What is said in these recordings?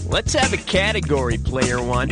Let's have a category, player one.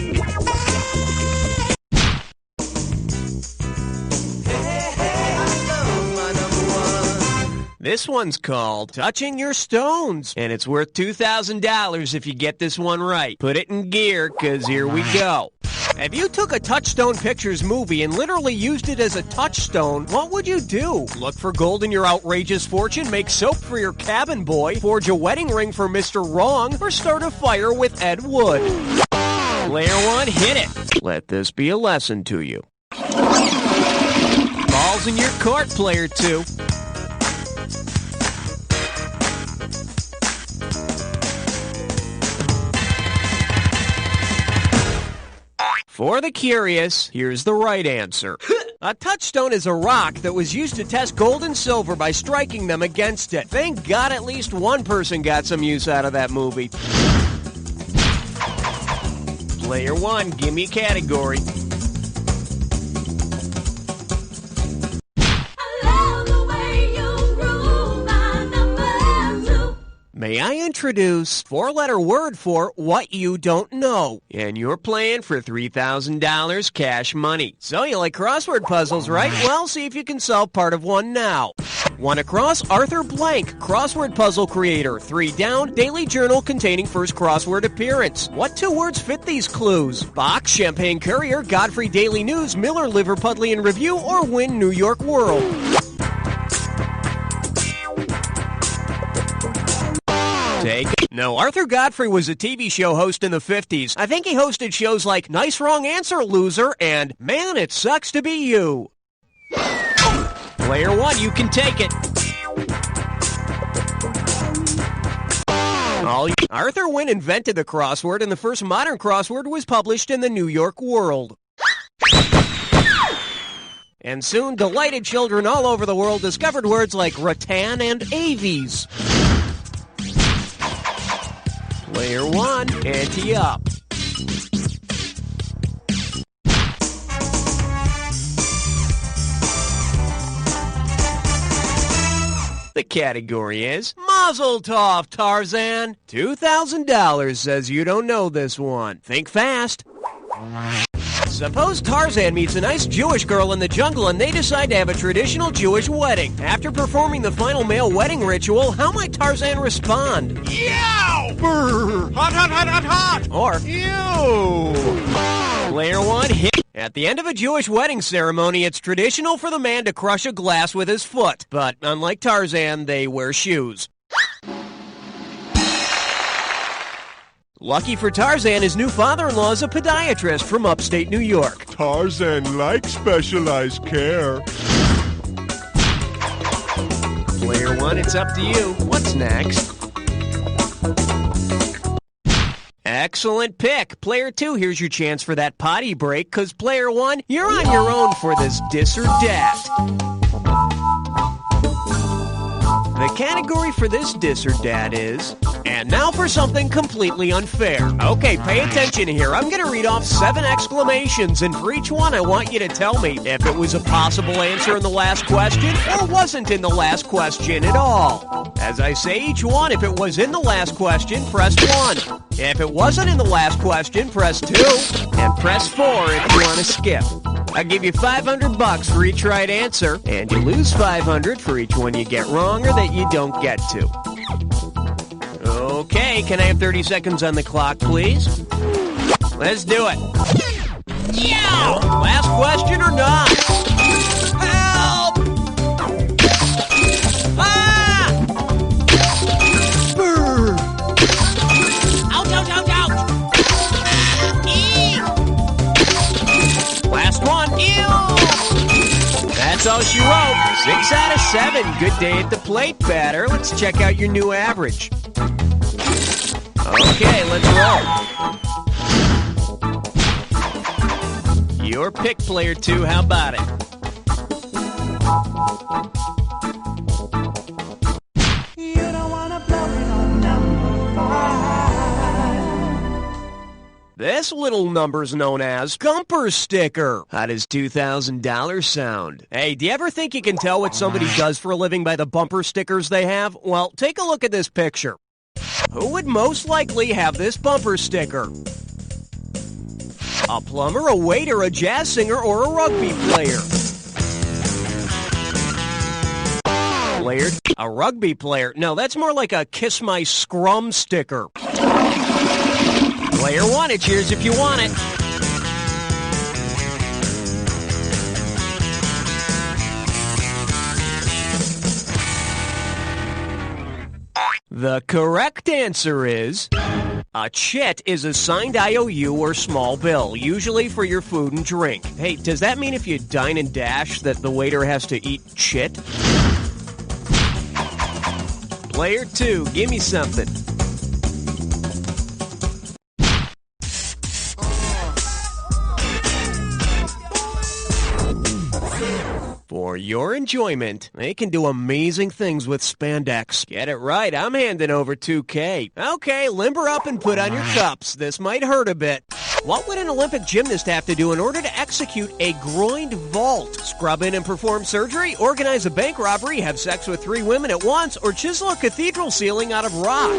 This one's called Touching Your Stones, and it's worth $2,000 if you get this one right. Put it in gear, because here we go. If you took a Touchstone Pictures movie and literally used it as a touchstone, what would you do? Look for gold in your outrageous fortune, make soap for your cabin boy, forge a wedding ring for Mr. Wrong, or start a fire with Ed Wood? Player one, hit it. Let this be a lesson to you. Ball's in your court, player two. For the curious, here's the right answer. A touchstone is a rock that was used to test gold and silver by striking them against it. Thank God at least one person got some use out of that movie. Player one, give me category. May I introduce four-letter word for what you don't know? And you're playing for $3,000 cash money. So you like crossword puzzles, right? Well, see if you can solve part of one now. One across, Arthur Blank, crossword puzzle creator. 3 down, daily journal containing first crossword appearance. What 2 words fit these clues? Box, Champagne Courier, Godfrey Daily News, Miller Liverpudlian Review, or Win New York World? No, Arthur Godfrey was a TV show host in the 50s. I think he hosted shows like Nice Wrong Answer, Loser, and Man, It Sucks to Be You. Player one, you can take it. Arthur Wynn invented the crossword, and the first modern crossword was published in the New York World. And soon, delighted children all over the world discovered words like rattan and aves. Player one, ante up. The category is Mazel Tov, Tarzan. $2,000 says you don't know this one. Think fast. Suppose Tarzan meets a nice Jewish girl in the jungle and they decide to have a traditional Jewish wedding. After performing the final male wedding ritual, how might Tarzan respond? Yow! Brr! Hot, hot, hot, hot, hot! Or, ew! Player one, hit. At the end of a Jewish wedding ceremony, it's traditional for the man to crush a glass with his foot. But unlike Tarzan, they wear shoes. Lucky for Tarzan, his new father-in-law is a podiatrist from upstate New York. Tarzan likes specialized care. Player one, it's up to you. What's next? Excellent pick. Player two, here's your chance for that potty break, because player one, you're on your own for this dis or dat. The category for this dis or dat is, and now for something completely unfair. Okay, pay attention here. I'm going to read off 7 exclamations, and for each one, I want you to tell me if it was a possible answer in the last question or wasn't in the last question at all. As I say each one, if it was in the last question, press 1. If it wasn't in the last question, press 2. And press 4 if you want to skip. I'll give you $500 for each right answer, and you lose $500 for each one you get wrong or that you don't get to. Okay, can I have 30 seconds on the clock, please? Let's do it. Yeah! Last question or not? Help! Ah! Brr! Ouch, ouch, ouch, ouch! Eee! Last one. Ew! That's all she wrote. 6 out of 7. Good day at the plate, batter. Let's check out your new average. Okay, let's roll. Your pick, player two. How about it? You don't wanna blow it on number 5. This little number's known as Gumper Sticker. How does $2,000 sound? Hey, do you ever think you can tell what somebody does for a living by the bumper stickers they have? Well, take a look at this picture. Who would most likely have this bumper sticker? A plumber, a waiter, a jazz singer, or a rugby player? A rugby player. No, that's more like a kiss my scrum sticker. Player 1, it's yours if you want it. The correct answer is... a chit is a signed IOU or small bill, usually for your food and drink. Hey, does that mean if you dine and dash that the waiter has to eat chit? Player 2, give me something. For your enjoyment, they can do amazing things with spandex. Get it right, I'm handing over $2K. Okay, limber up and put on your cups. This might hurt a bit. What would an Olympic gymnast have to do in order to execute a groined vault? Scrub in and perform surgery, organize a bank robbery, have sex with 3 women at once, or chisel a cathedral ceiling out of rock?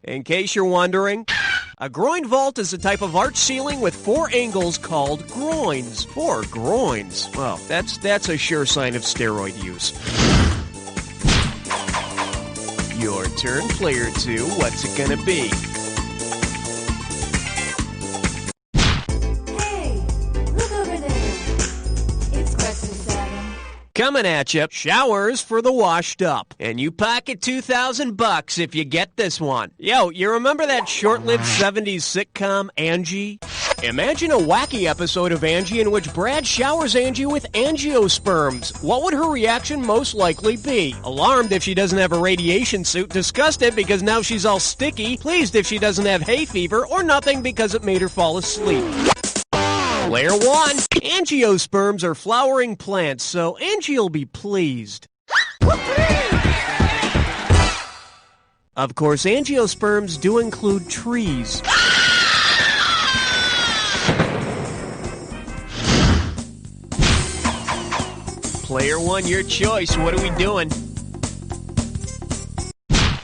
In case you're wondering, a groin vault is a type of arch ceiling with 4 angles called groins. 4 groins. Well, that's a sure sign of steroid use. Your turn, player 2. What's it gonna be? Hey, look over there. It's question 7. Coming at you, showers for the washed up. And you pocket $2,000 if you get this one. Yo, you remember that short-lived 70s sitcom, Angie? Imagine a wacky episode of Angie in which Brad showers Angie with angiosperms. What would her reaction most likely be? Alarmed if she doesn't have a radiation suit, disgusted because now she's all sticky, pleased if she doesn't have hay fever, or nothing because it made her fall asleep. Player 1, angiosperms are flowering plants, so Angie'll be pleased. Of course, angiosperms do include trees. Player 1, your choice. What are we doing?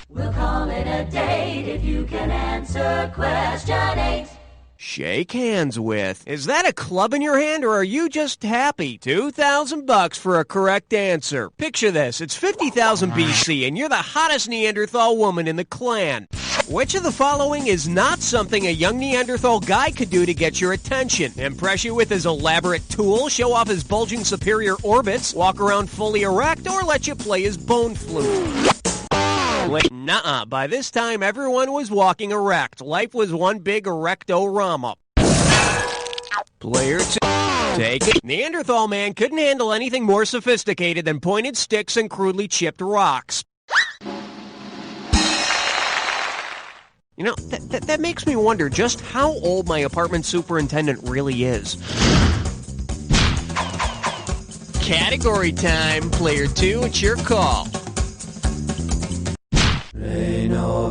We'll call it a date if you can answer question 8. Shake hands with. Is that a club in your hand, or are you just happy? $2,000 for a correct answer. Picture this. It's 50,000 BC, and you're the hottest Neanderthal woman in the clan. Which of the following is not something a young Neanderthal guy could do to get your attention? Impress you with his elaborate tool, show off his bulging superior orbits, walk around fully erect, or let you play his bone flute? Nuh-uh. By this time, everyone was walking erect. Life was one big erectorama. Player 2, take it. Neanderthal man couldn't handle anything more sophisticated than pointed sticks and crudely chipped rocks. You know, that makes me wonder just how old my apartment superintendent really is. Category time. Player 2, it's your call.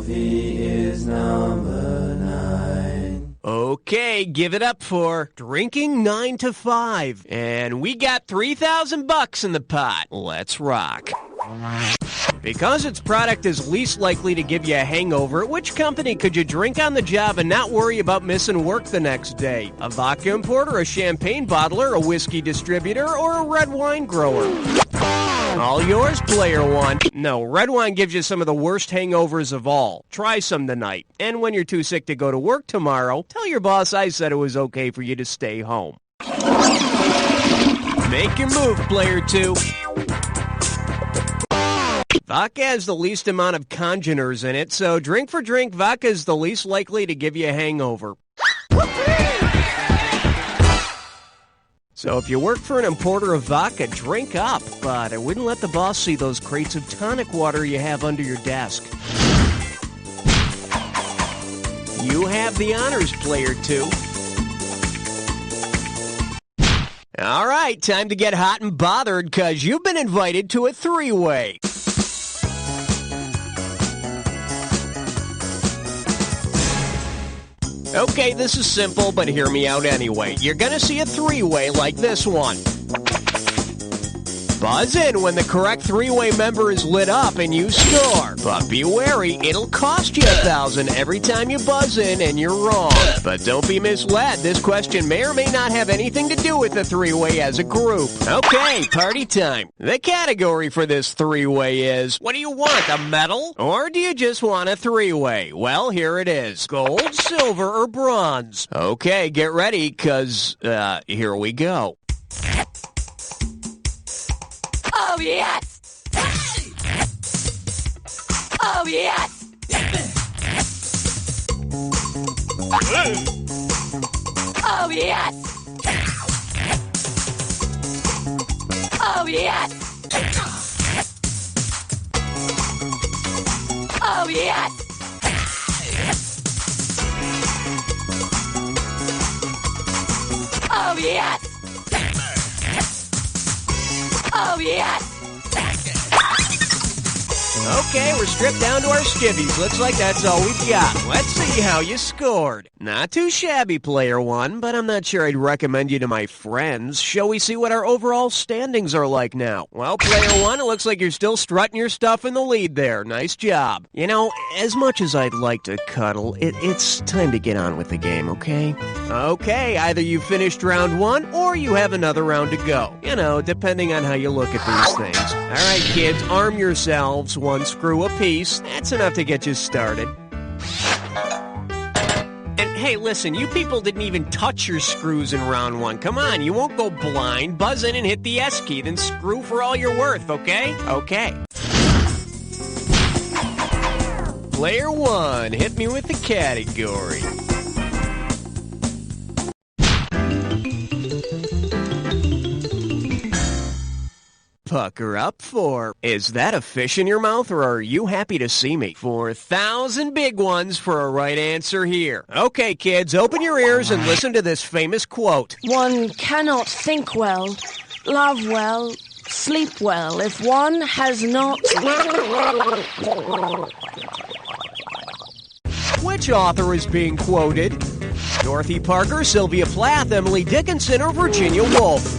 He is number 9. Okay, give it up for Drinking 9 to 5. And we got $3,000 in the pot. Let's rock. Because its product is least likely to give you a hangover, which company could you drink on the job and not worry about missing work the next day? A vodka importer, a champagne bottler, a whiskey distributor, or a red wine grower? All yours, player 1. No, red wine gives you some of the worst hangovers of all. Try some tonight. And when you're too sick to go to work tomorrow, tell your boss I said it was okay for you to stay home. Make your move, player 2. Vodka has the least amount of congeners in it, so drink for drink, vodka is the least likely to give you a hangover. So if you work for an importer of vodka, drink up, but I wouldn't let the boss see those crates of tonic water you have under your desk. You have the honors, player 2. All right, time to get hot and bothered, because you've been invited to a 3-way. Okay, this is simple, but hear me out anyway. You're gonna see a three-way like this one. Buzz in when the correct three-way member is lit up and you score. But be wary, it'll cost you 1,000 every time you buzz in and you're wrong. But don't be misled, this question may or may not have anything to do with the three-way as a group. Okay, party time. The category for this three-way is, what do you want, a medal? Or do you just want a three-way? Well, here it is. Gold, silver, or bronze? Okay, get ready, 'cause, here we go. Oh, yes! Oh, yes! Oh, yes! Oh, yes! Oh, yes! Oh, yes! Oh, yes! Okay, we're stripped down to our skivvies. Looks like that's all we've got. Let's see how you scored. Not too shabby, player one, but I'm not sure I'd recommend you to my friends. Shall we see what our overall standings are like now? Well, player one, it looks like you're still strutting your stuff in the lead there. Nice job. You know, as much as I'd like to cuddle, it's time to get on with the game, okay? Okay, either you finished round one or you have another round to go. You know, depending on how you look at these things. All right, kids, arm yourselves. One screw apiece. That's enough to get you started. And hey, listen, you people didn't even touch your screws in round one. Come on, you won't go blind. Buzz in and hit the S key, then screw for all you're worth, okay? Okay. Player one, hit me with the category. Pucker up for, is that a fish in your mouth, or are you happy to see me? 4,000 big ones for a right answer here. Okay, kids, open your ears and listen to this famous quote. One cannot think well, love well, sleep well if one has not... Which author is being quoted? Dorothy Parker, Sylvia Plath, Emily Dickinson, or Virginia Woolf?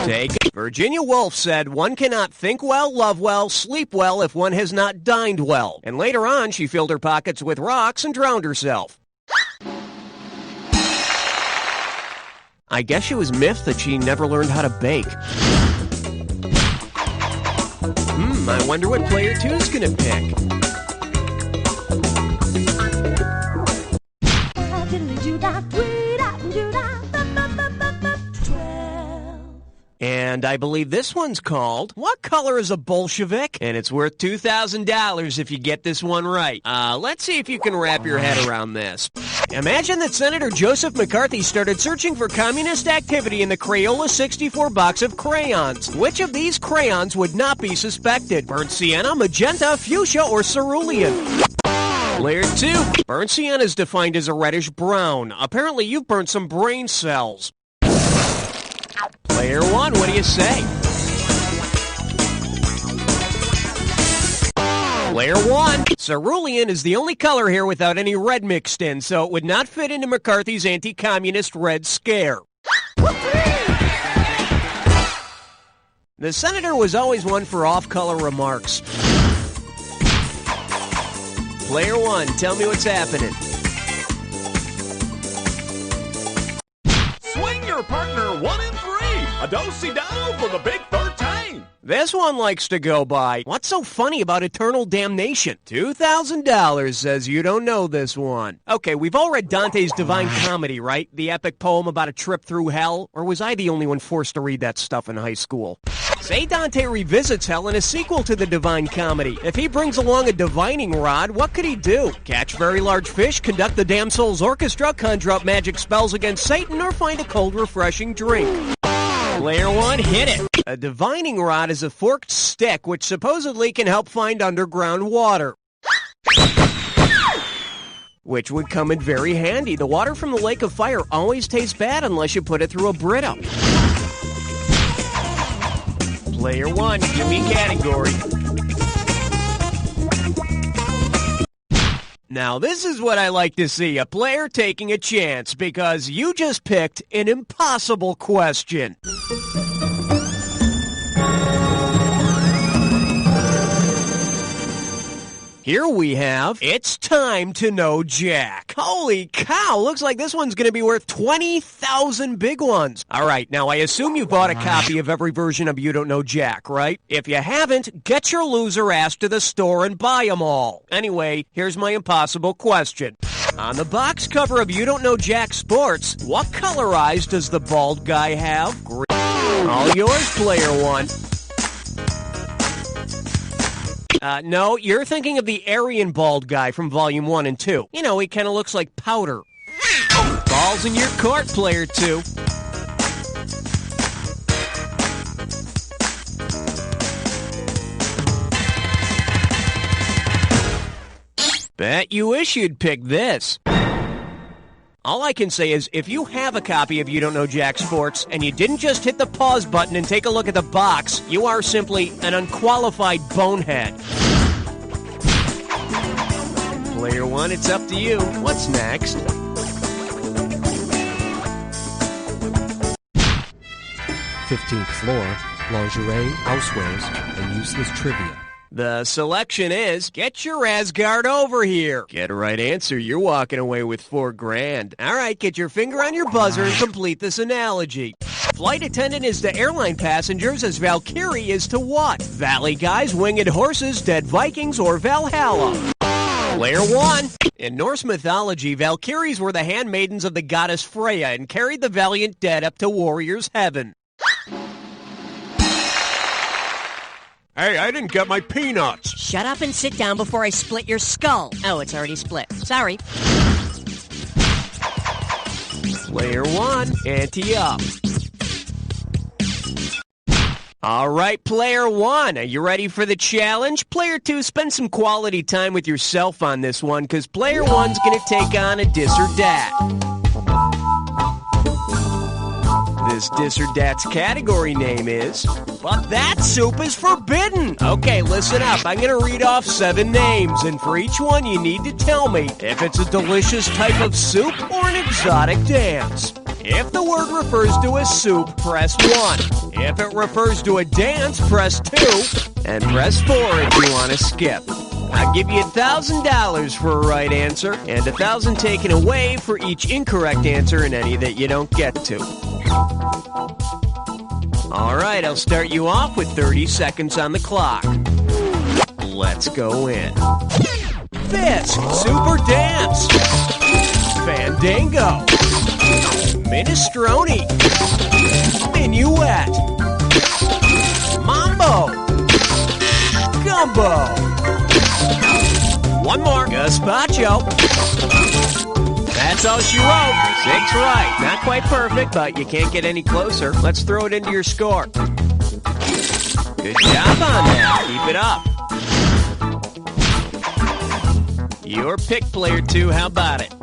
Take it. Virginia Woolf said, one cannot think well, love well, sleep well if one has not dined well. And later on, she filled her pockets with rocks and drowned herself. I guess she was miffed that she never learned how to bake. I wonder what player two's gonna pick. And I believe this one's called, What Color is a Bolshevik? And it's worth $2,000 if you get this one right. Let's see if you can wrap your head around this. Imagine that Senator Joseph McCarthy started searching for communist activity in the Crayola 64 box of crayons. Which of these crayons would not be suspected? Burnt sienna, magenta, fuchsia, or cerulean? Player two. Burnt sienna is defined as a reddish brown. Apparently you've burnt some brain cells. Player one, what do you say? Player one, cerulean is the only color here without any red mixed in, so it would not fit into McCarthy's anti-communist red scare. The senator was always one for off-color remarks. Player one, tell me what's happening. Swing your partner 1 and 3. A do-si-do for the big 13. This one likes to go by, what's so funny about eternal damnation? $2,000 says you don't know this one. Okay, we've all read Dante's Divine Comedy, right? The epic poem about a trip through hell? Or was I the only one forced to read that stuff in high school? Say Dante revisits hell in a sequel to the Divine Comedy. If he brings along a divining rod, what could he do? Catch very large fish, conduct the Damn Souls Orchestra, conjure up magic spells against Satan, or find a cold, refreshing drink? Player one, hit it. A divining rod is a forked stick which supposedly can help find underground water. Which would come in very handy. The water from the Lake of Fire always tastes bad unless you put it through a Brita. Player one, give me category. Now, this is what I like to see, a player taking a chance, because you just picked an impossible question. Here we have, it's time to know Jack. Holy cow, looks like this one's going to be worth 20,000 big ones. All right, now I assume you bought a copy of every version of You Don't Know Jack, right? If you haven't, get your loser ass to the store and buy them all. Anyway, here's my impossible question. On the box cover of You Don't Know Jack Sports, what color eyes does the bald guy have? Green. All yours, player one. No, you're thinking of the Aryan bald guy from Volume 1 and 2. You know, he kind of looks like powder. Ball's in your court, player 2. Bet you wish you'd pick this. All I can say is, if you have a copy of You Don't Know Jack Sports, and you didn't just hit the pause button and take a look at the box, you are simply an unqualified bonehead. Player one, it's up to you. What's next? "15th floor, lingerie, housewares, and useless trivia." The selection is, get your Asgard over here. Get a right answer, you're walking away with $4,000. All right, get your finger on your buzzer and complete this analogy. Flight attendant is to airline passengers as Valkyrie is to what? Valley guys, winged horses, dead Vikings, or Valhalla? Player one. In Norse mythology, Valkyries were the handmaidens of the goddess Freya and carried the valiant dead up to warriors' heaven. Hey, I didn't get my peanuts. Shut up and sit down before I split your skull. Oh, it's already split. Sorry. Player one, ante up. All right, player one, are you ready for the challenge? Player two, spend some quality time with yourself on this one, because player one's going to take on a dis or dat. This dis or dat's category name is, but that soup is forbidden. Okay, listen up. I'm going to read off 7 names, and for each one you need to tell me if it's a delicious type of soup or an exotic dance. If the word refers to a soup, press 1. If it refers to a dance, press 2. And press 4 if you want to skip. I'll give you $1,000 for a right answer, and $1,000 taken away for each incorrect answer and any that you don't get to. All right, I'll start you off with 30 seconds on the clock. Let's go in. This, super dance. Fandango. Minestrone. Minuet. Mambo. Gumbo. One more. Gazpacho. That's all she wrote. 6 right. Not quite perfect, but you can't get any closer. Let's throw it into your score. Good job on that. Keep it up. Your pick, player 2. How about it?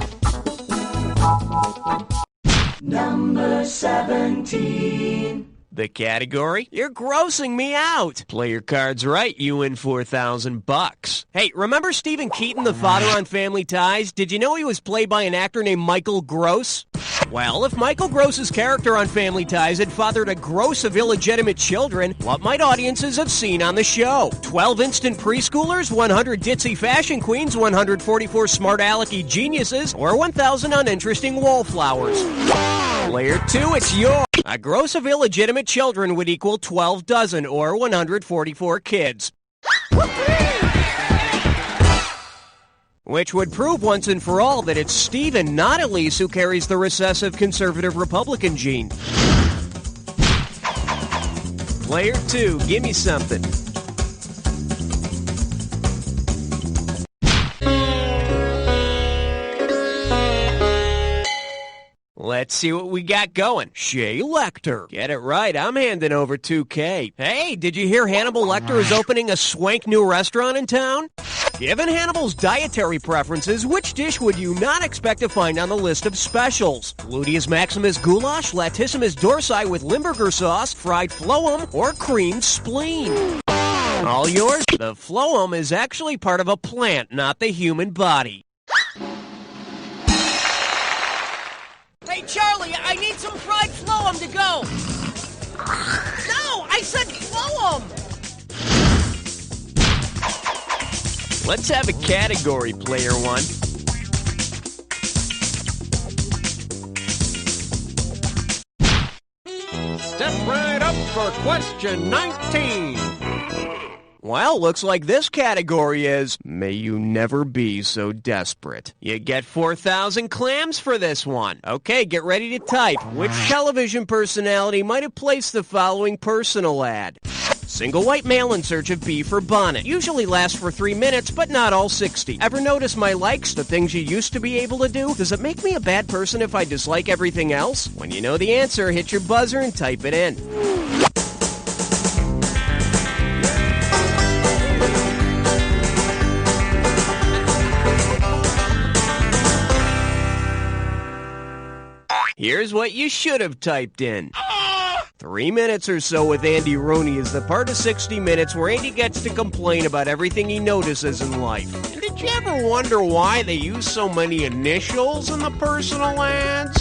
Number 17. The category? You're grossing me out. Play your cards right, you win $4,000. Hey, remember Stephen Keaton, the father on Family Ties? Did you know he was played by an actor named Michael Gross? Well, if Michael Gross's character on Family Ties had fathered a gross of illegitimate children, what might audiences have seen on the show? 12 instant preschoolers, 100 ditzy fashion queens, 144 smart alecky geniuses, or 1,000 uninteresting wallflowers? Player 2, it's yours. A gross of illegitimate children would equal 12 dozen, or 144 kids. Which would prove once and for all that it's Stephen, not Elise, who carries the recessive conservative Republican gene. Player 2, give me something. Let's see what we got going. Shay Lecter. Get it right, I'm handing over $2,000. Hey, did you hear Hannibal Lecter is opening a swank new restaurant in town? Given Hannibal's dietary preferences, which dish would you not expect to find on the list of specials? Gluteus maximus goulash, latissimus dorsi with Limburger sauce, fried phloem, or creamed spleen? All yours? The phloem is actually part of a plant, not the human body. Hey, Charlie, I need some fried phloem to go. No, I said phloem. Let's have a category, player one. Step right up for question 19. Well, looks like this category is May You Never Be So Desperate. You get 4,000 clams for this one. Okay, get ready to type. Which television personality might have placed the following personal ad? Single white male in search of bee for bonnet. Usually lasts for 3 minutes, but not all 60. Ever notice my likes, the things you used to be able to do? Does it make me a bad person if I dislike everything else? When you know the answer, hit your buzzer and type it in. Here's what you should have typed in. 3 minutes or so with Andy Rooney is the part of 60 Minutes where Andy gets to complain about everything he notices in life. And did you ever wonder why they use so many initials in the personal ads?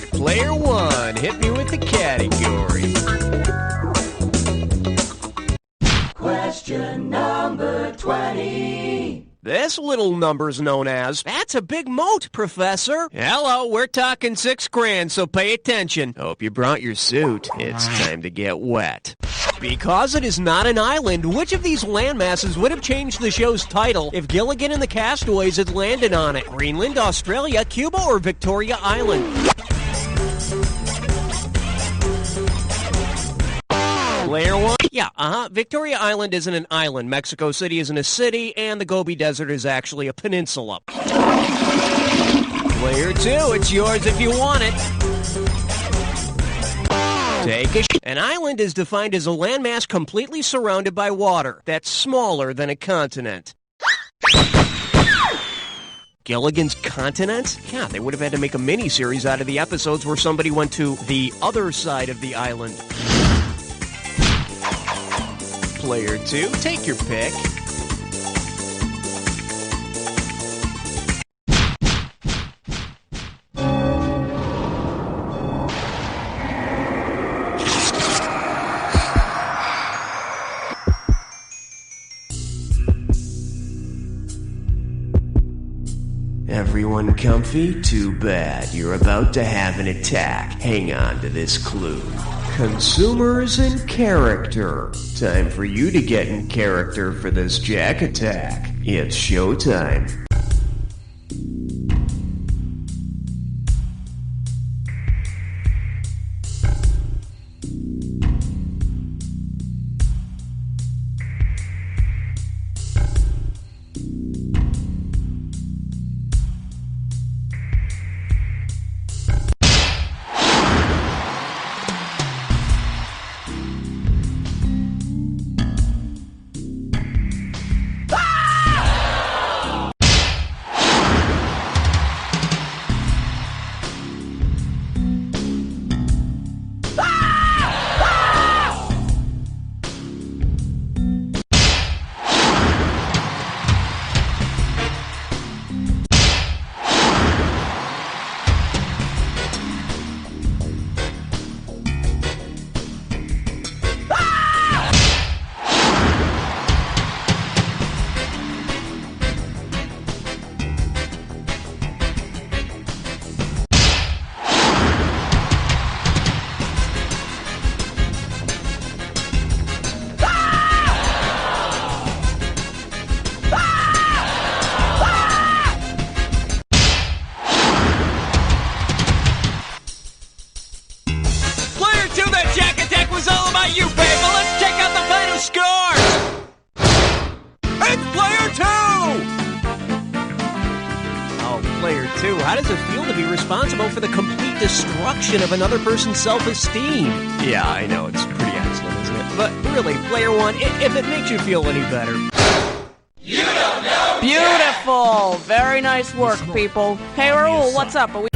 Player one, hit me with the category. Question number 20. This little number's known as, that's a big moat, Professor. Hello, we're talking $6,000, so pay attention. Hope you brought your suit. It's time to get wet. Because it is not an island, which of these landmasses would have changed the show's title if Gilligan and the Castaways had landed on it? Greenland, Australia, Cuba, or Victoria Island? Player one? Yeah, Victoria Island isn't an island, Mexico City isn't a city, and the Gobi Desert is actually a peninsula. Player two, it's yours if you want it. Take a An island is defined as a landmass completely surrounded by water that's smaller than a continent. Gilligan's Continent? Yeah, they would have had to make a mini-series out of the episodes where somebody went to the other side of the island. Player two, take your pick. Everyone comfy? Too bad. You're about to have an attack. Hang on to this clue. Consumers in character. Time for you to get in character for this Jack attack. It's showtime. You, baby, let's check out the final scores! It's player two! Oh, player two, how does it feel to be responsible for the complete destruction of another person's self-esteem? Yeah, I know, it's pretty excellent, isn't it? But really, player one, if it makes you feel any better... Beautiful! Very nice work, people. Hey, Raul, what's up? Are we